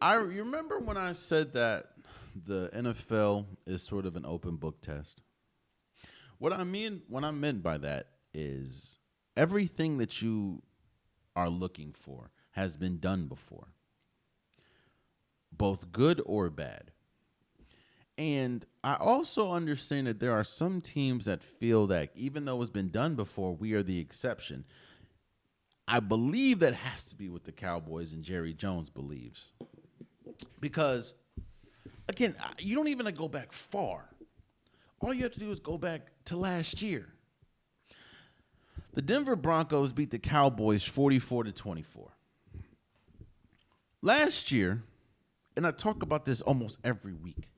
You remember when I said that the NFL is sort of an open book test? What I meant by that is everything that you are looking for has been done before, both good or bad. And I also understand that there are some teams that feel that even though it's been done before, we are the exception. I believe that has to be what the Cowboys and Jerry Jones believes. Because, again, you don't even go back far. All you have to do is go back to last year. The Denver Broncos beat the Cowboys 44-24. Last year, and I talk about this almost every week,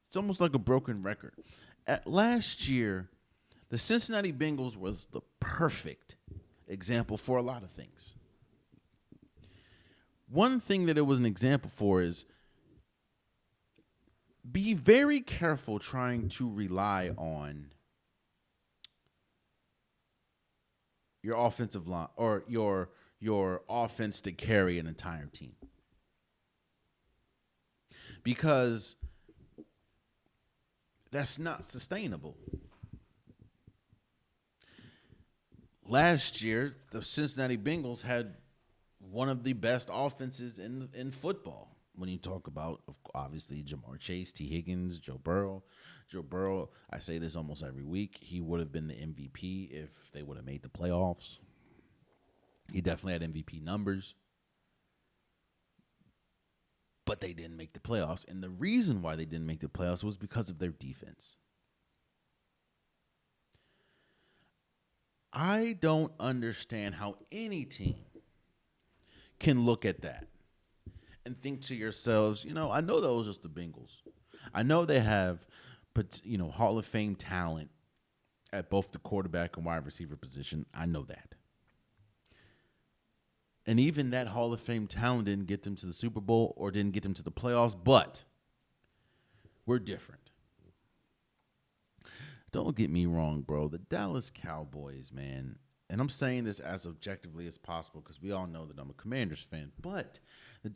it's almost like a broken record. Last year, the Cincinnati Bengals was the perfect example for a lot of things. One thing that it was an example for is be very careful trying to rely on your offensive line or your offense to carry an entire team. Because that's not sustainable. Last year, the Cincinnati Bengals had one of the best offenses in football. When you talk about, obviously, Jamar Chase, T. Higgins, Joe Burrow. Joe Burrow, I say this almost every week, he would have been the MVP if they would have made the playoffs. He definitely had MVP numbers. But they didn't make the playoffs. And the reason why they didn't make the playoffs was because of their defense. I don't understand how any team can look at that and think to yourselves, I know that was just the Bengals. I know they have, Hall of Fame talent at both the quarterback and wide receiver position. I know that. And even that Hall of Fame talent didn't get them to the Super Bowl or didn't get them to the playoffs, but we're different. Don't get me wrong, bro. The Dallas Cowboys, man, and I'm saying this as objectively as possible because we all know that I'm a Commanders fan, but the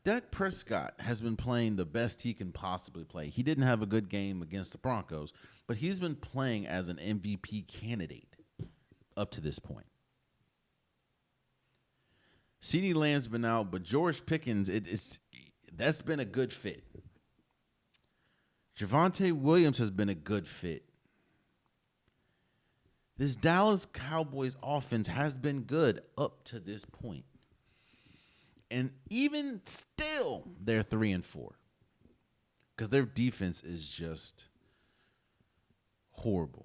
Dak Prescott has been playing the best he can possibly play. He didn't have a good game against the Broncos, but he's been playing as an MVP candidate up to this point. CeeDee Lamb's been out, but George Pickens, that's been a good fit. Javonte Williams has been a good fit. This Dallas Cowboys offense has been good up to this point. And even still, they're 3-4. Because their defense is just horrible.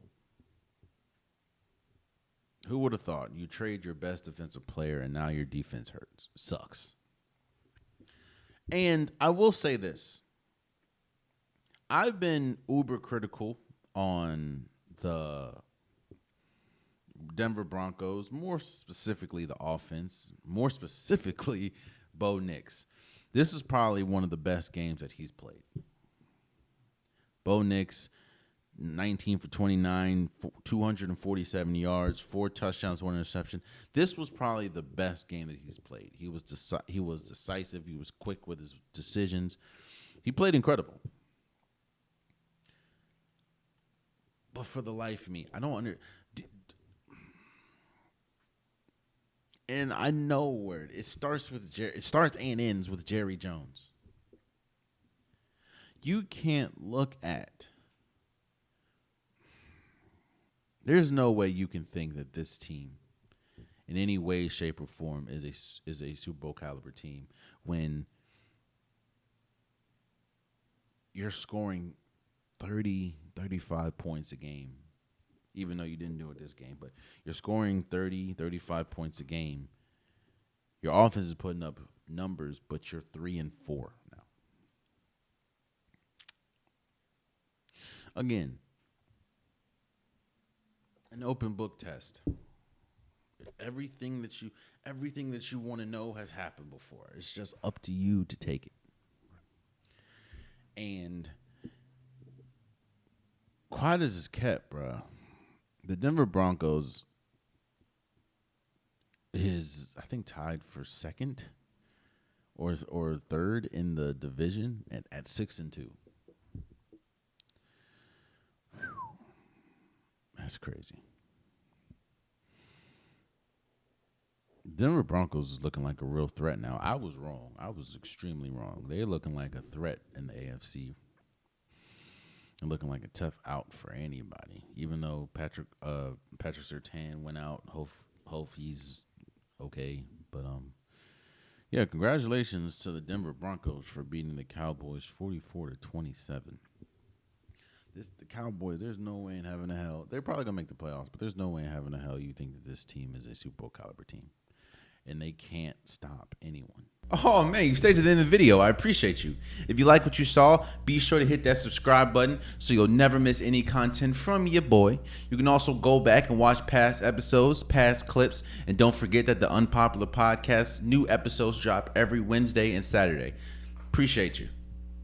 Who would have thought? You trade your best defensive player and now your defense sucks. And I will say this. I've been uber critical on the Denver Broncos, more specifically the offense, more specifically Bo Nix. This is probably one of the best games that he's played. Bo Nix, 19 for 29, 247 yards, 4 touchdowns, 1 interception. This was probably the best game that he's played. He was decisive. He was quick with his decisions. He played incredible. But for the life of me, I don't and I know where it starts with it starts and ends with Jerry Jones. You can't look at. There's no way you can think that this team, in any way, shape, or form, is a Super Bowl caliber team when you're scoring 30, 35 points a game, even though you didn't do it this game, but you're scoring 30, 35 points a game. Your offense is putting up numbers, but you're 3-4 now. Again, an open book test. Everything that you want to know has happened before. It's just up to you to take it. And quiet as it's kept, bro. The Denver Broncos is, I think, tied for second or third in the division at 6-2. That's crazy. Denver Broncos is looking like a real threat now. I was wrong. I was extremely wrong. They're looking like a threat in the AFC. And looking like a tough out for anybody. Even though Patrick Surtain went out. Hope he's okay. But yeah, congratulations to the Denver Broncos for beating the Cowboys 44-27. The Cowboys, there's no way in heaven and hell. They're probably gonna make the playoffs, but there's no way in heaven and hell you think that this team is a Super Bowl caliber team. And they can't stop anyone. Oh, man, you stayed to the end of the video. I appreciate you. If you like what you saw, be sure to hit that subscribe button so you'll never miss any content from your boy. You can also go back and watch past episodes, past clips, and don't forget that the Unpopular Podcast, new episodes drop every Wednesday and Saturday. Appreciate you.